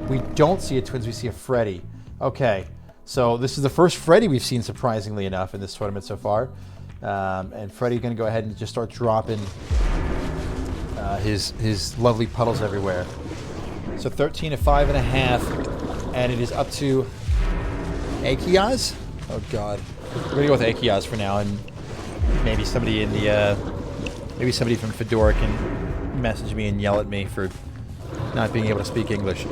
We don't see a Twins, we see a Freddy. Okay, so this is the first Freddy we've seen, surprisingly enough, in this tournament so far. And Freddy's going to go ahead and just start dropping his lovely puddles everywhere. So 13 to 5.5, and it is up to Akiaz? Oh god. We're going to go with Akiaz for now, and maybe somebody in the maybe somebody from Fidora can message me and yell at me for not being able to speak English.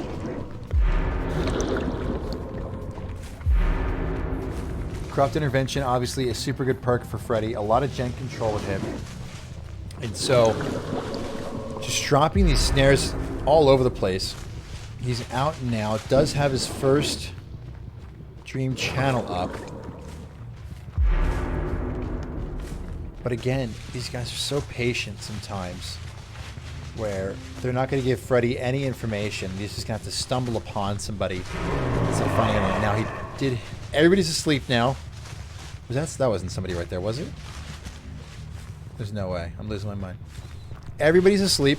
Corrupt Intervention, obviously a super good perk for Freddy. A lot of gen control with him. And so, just dropping these snares all over the place. He's out now. Does have his first Dream Channel up. But again, these guys are so patient sometimes, where they're not going to give Freddy any information. He's just going to have to stumble upon somebody instead of finding anyone. Now he did. Everybody's asleep now. That wasn't somebody right there, was it? There's no way. I'm losing my mind. Everybody's asleep.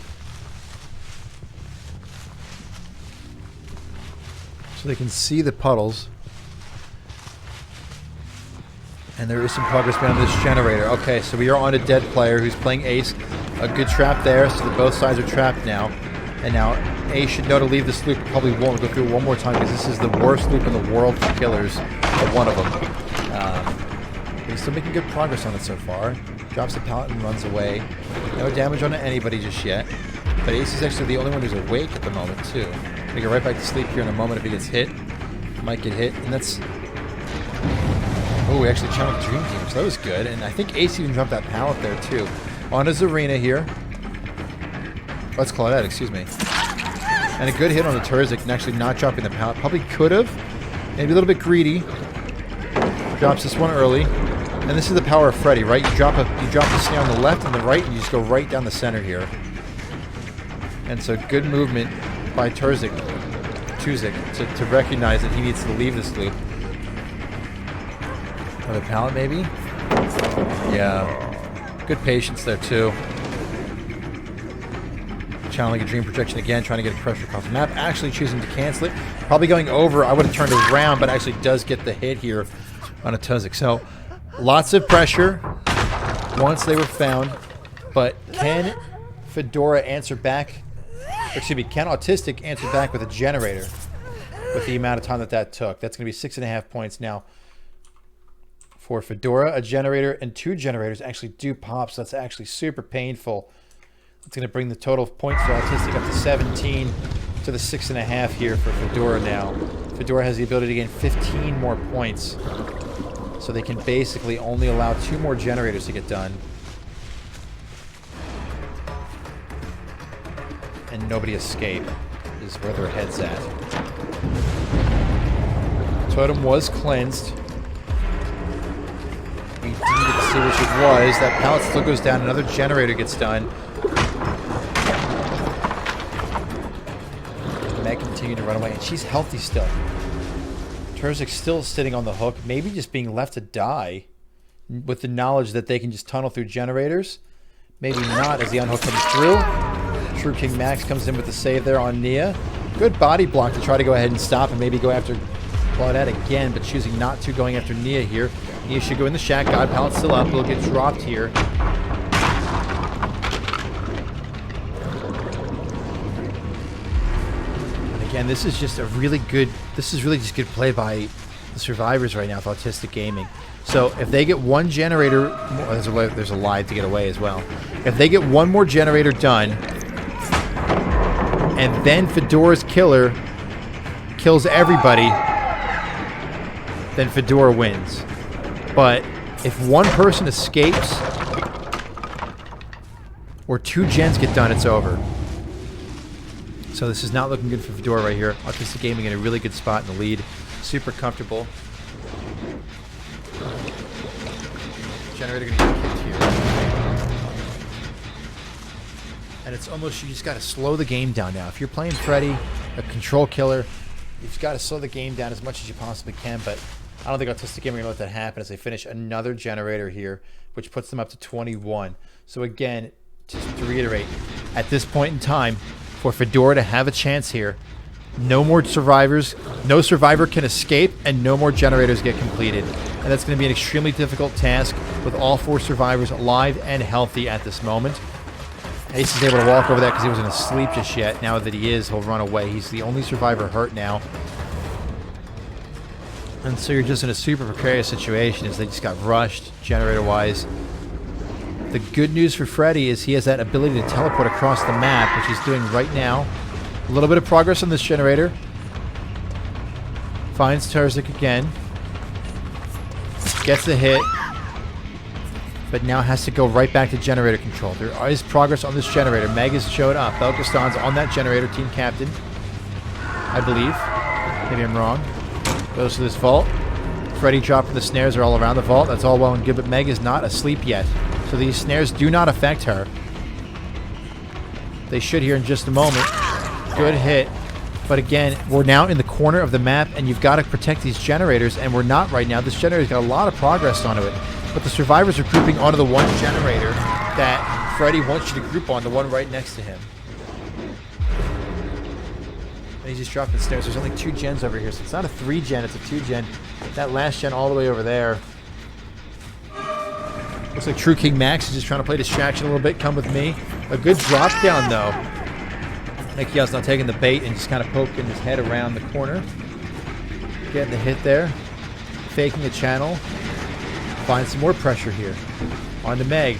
So they can see the puddles. And there is some progress behind this generator. Okay, so we are on a dead player who's playing Ace. A good trap there, so that both sides are trapped now. And now Ace should know to leave this loop. Probably won't go through it one more time because this is the worst loop in the world for killers. One of them. He's still making good progress on it so far. Drops the pallet and runs away. No damage on anybody just yet. But Ace is actually the only one who's awake at the moment, too. We go right back to sleep here in a moment if he gets hit. Might get hit, and that's... Oh, we actually channeled the Dream Team, so that was good. And I think Ace even dropped that pallet there, too. On his arena here. Let's call it out, excuse me. And a good hit on the Turzik, and actually not dropping the pallet. Probably could have. Maybe a little bit greedy. Drops this one early. And this is the power of Freddy, right? You drop the snare on the left and the right, and you just go right down the center here. And so good movement by Tuzik to recognize that he needs to leave this loop. Another pallet, maybe? Yeah. Good patience there, too. Channeling a Dream Projection again, trying to get pressure across the map. Actually choosing to cancel it. Probably going over. I would have turned around, but actually does get the hit here on a Tuzik. So... lots of pressure once they were found, but can Fidora answer back? Or excuse me, can Autistic answer back with a generator with the amount of time that took? That's going to be 6.5 points now for Fidora. A generator and 2 generators actually do pop, so that's actually super painful. It's going to bring the total of points for Autistic up to 17 to the 6.5 here for Fidora now. Fidora has the ability to gain 15 more points. So they can basically only allow 2 more generators to get done. And nobody escape is where their head's at. Totem was cleansed. We needed to see which it was. That pallet still goes down. Another generator gets done. Meg continued to run away, and she's healthy still. Turzik's still sitting on the hook, maybe just being left to die with the knowledge that they can just tunnel through generators. Maybe not as the unhook comes through. True King Max comes in with the save there on Nia. Good body block to try to go ahead and stop and maybe go after Claudette again, but choosing not to, going after Nia here. Nia should go in the shack. God Pallet's still up. It'll get dropped here. Again, this is just a really good, just good play by the survivors right now with Autistic Gaming. So if they get one generator, there's a lie to get away as well. If they get one more generator done, and then Fidora's killer kills everybody, then Fidora wins. But if one person escapes, or 2 gens get done, it's over. So this is not looking good for Fidora right here. Autistic Gaming in a really good spot in the lead. Super comfortable. Generator gonna get kicked here. And it's almost, you just gotta slow the game down now. If you're playing Freddy, a control killer, you've got to slow the game down as much as you possibly can, but I don't think Autistic Gaming are gonna let that happen as they finish another generator here, which puts them up to 21. So again, just to reiterate, at this point in time, for Fidora to have a chance here, No more survivors. No survivor can escape, and no more generators get completed. And that's going to be an extremely difficult task with all 4 survivors alive and healthy at this moment. Ace is able to walk over that because he wasn't asleep just yet. Now that he is, he'll run away. He's the only survivor hurt now. And so you're just in a super precarious situation as they just got rushed generator-wise. The good news for Freddy is he has that ability to teleport across the map, which he's doing right now. A little bit of progress on this generator. Finds Tarzik again. Gets a hit. But now has to go right back to generator control. There is progress on this generator. Meg has showed up. Belkastan's on that generator, team captain. I believe. Maybe I'm wrong. Goes to this vault. Freddy dropping the snares are all around the vault. That's all well and good, but Meg is not asleep yet. So these snares do not affect her. They should here in just a moment. Good hit. But again, we're now in the corner of the map, and you've got to protect these generators, and we're not right now. This generator's got a lot of progress onto it. But the survivors are grouping onto the one generator that Freddy wants you to group on, the one right next to him. And he's just dropping snares. There's only 2 gens over here, so it's not a 3 gen, it's a 2 gen. That last gen all the way over there. Looks like True King Max is just trying to play distraction a little bit. Come with me. A good drop down, though. Nikiel's not taking the bait and just kind of poking his head around the corner. Getting the hit there. Faking the channel. Find some more pressure here. On to Meg,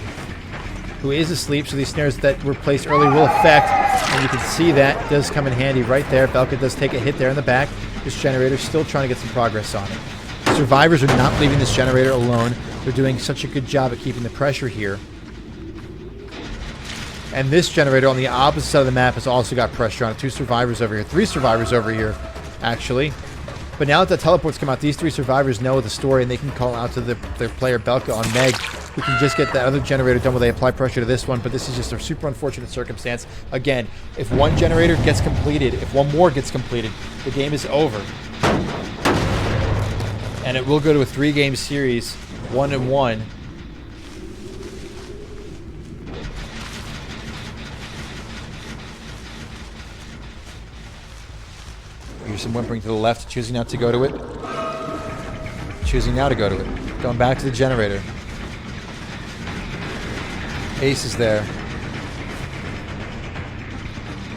who is asleep, so these snares that were placed early will affect. And you can see that does come in handy right there. Belka does take a hit there in the back. This generator still trying to get some progress on it. The survivors are not leaving this generator alone. They're doing such a good job at keeping the pressure here. And this generator on the opposite side of the map has also got pressure on it. 2 survivors over here. 3 survivors over here, actually. But now that the teleports come out, these 3 survivors know the story, and they can call out to their player Belka on Meg, who can just get that other generator done while they apply pressure to this one. But this is just a super unfortunate circumstance. Again, if one generator gets completed, if one more gets completed, the game is over. And it will go to a 3-game series, 1-1. Here's some whimpering to the left, choosing not to go to it. Choosing now to go to it. Going back to the generator. Ace is there.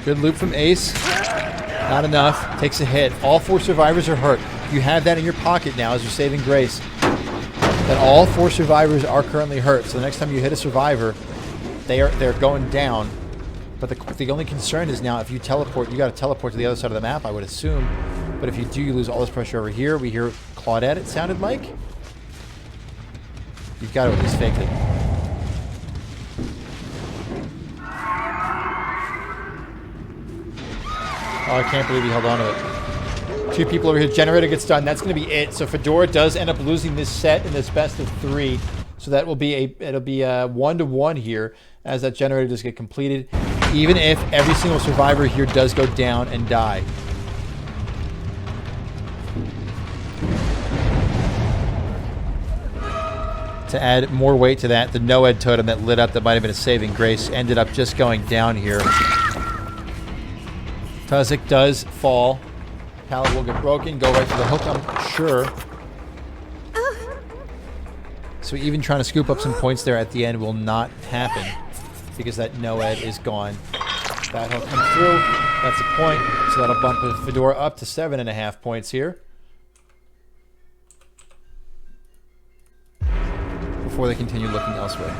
Good loop from Ace. Not enough. Takes a hit. All 4 survivors are hurt. You have that in your pocket now as your saving grace. That all 4 survivors are currently hurt. So the next time you hit a survivor, they're going down. But the only concern is now if you teleport, you got to teleport to the other side of the map, I would assume. But if you do, you lose all this pressure over here. We hear Claudette, it sounded like. You've got to at least fake it. Oh, I can't believe he held on to it. 2 people over here. Generator gets done. That's going to be it. So Fidora does end up losing this set in this best of 3. So that will be it'll be a 1-1 here as that generator does get completed. Even if every single survivor here does go down and die. To add more weight to that, the no-ed totem that lit up that might have been a saving grace ended up just going down here. Tuzik does fall. Pallet will get broken, go right to the hook, I'm sure. So even trying to scoop up some points there at the end will not happen because that no-ed is gone. That hook comes through. That's a point. So that'll bump Fidora up to 7.5 points here. Before they continue looking elsewhere.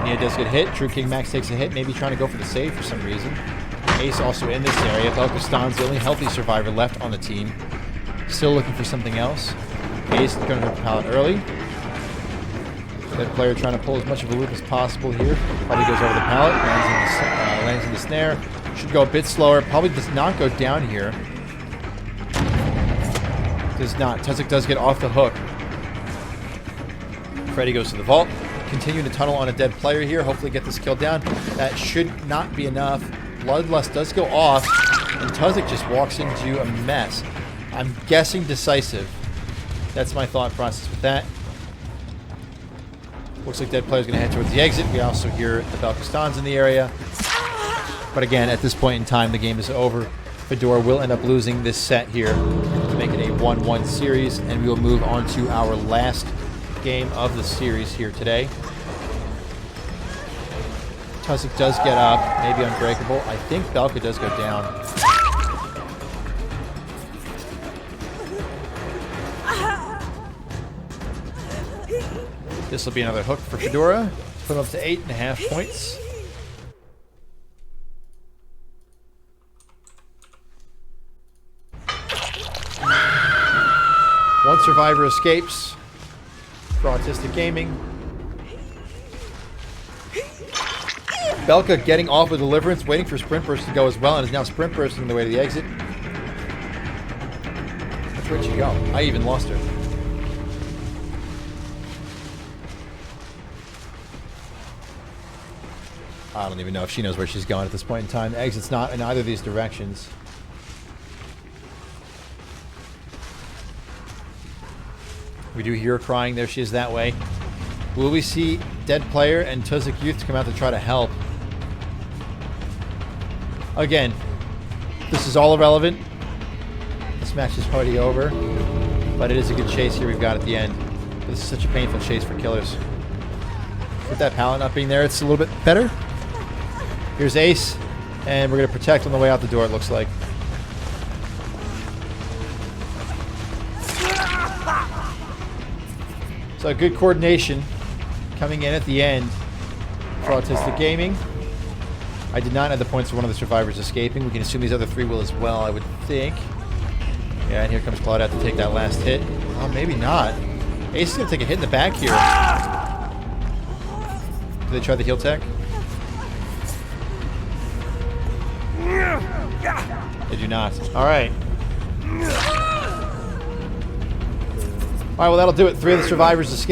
Nia does get hit. True King Max takes a hit, maybe trying to go for the save for some reason. Ace also in this area. Belkastan's the only healthy survivor left on the team. Still looking for something else. Ace is going to hit the pallet early. That player trying to pull as much of a loop as possible here. Probably goes over the pallet, lands in the snare. Should go a bit slower. Probably does not go down here. Does not. Tuzik does get off the hook. Freddy goes to the vault. Continuing to tunnel on a dead player here. Hopefully get this kill down. That should not be enough. Bloodlust does go off. And Tuzik just walks into a mess. I'm guessing decisive. That's my thought process with that. Looks like dead player's going to head towards the exit. We also hear the Belkastan's in the area. But again, at this point in time, the game is over. Fidora will end up losing this set here to make it a 1-1 series, and we will move on to our last game of the series here today. Autistic does get up, maybe unbreakable. I think Belka does go down. This will be another hook for Fidora. Put him up to 8.5 points. One survivor escapes for Autistic Gaming. Belka getting off with Deliverance, waiting for Sprint Burst to go as well, and is now Sprint Bursting the way to the exit. Where'd she go? I even lost her. I don't even know if she knows where she's going at this point in time. The exit's not in either of these directions. We do hear her crying. There she is that way. Will we see Dead Player and Tuzik Youth to come out to try to help? Again, this is all irrelevant. This match is already over. But it is a good chase here we've got at the end. This is such a painful chase for killers. With that pallet not being there, it's a little bit better. Here's Ace, and we're going to protect on the way out the door, it looks like. So good coordination coming in at the end for Autistic Gaming. I did not have the points for one of the survivors escaping. We can assume these other three will as well, I would think. Yeah, and here comes Claudette to take that last hit. Oh, maybe not. Ace is going to take a hit in the back here. Do they try the heal tech? They do not. Alright. Alright, well that'll do it. 3 of the survivors escaped.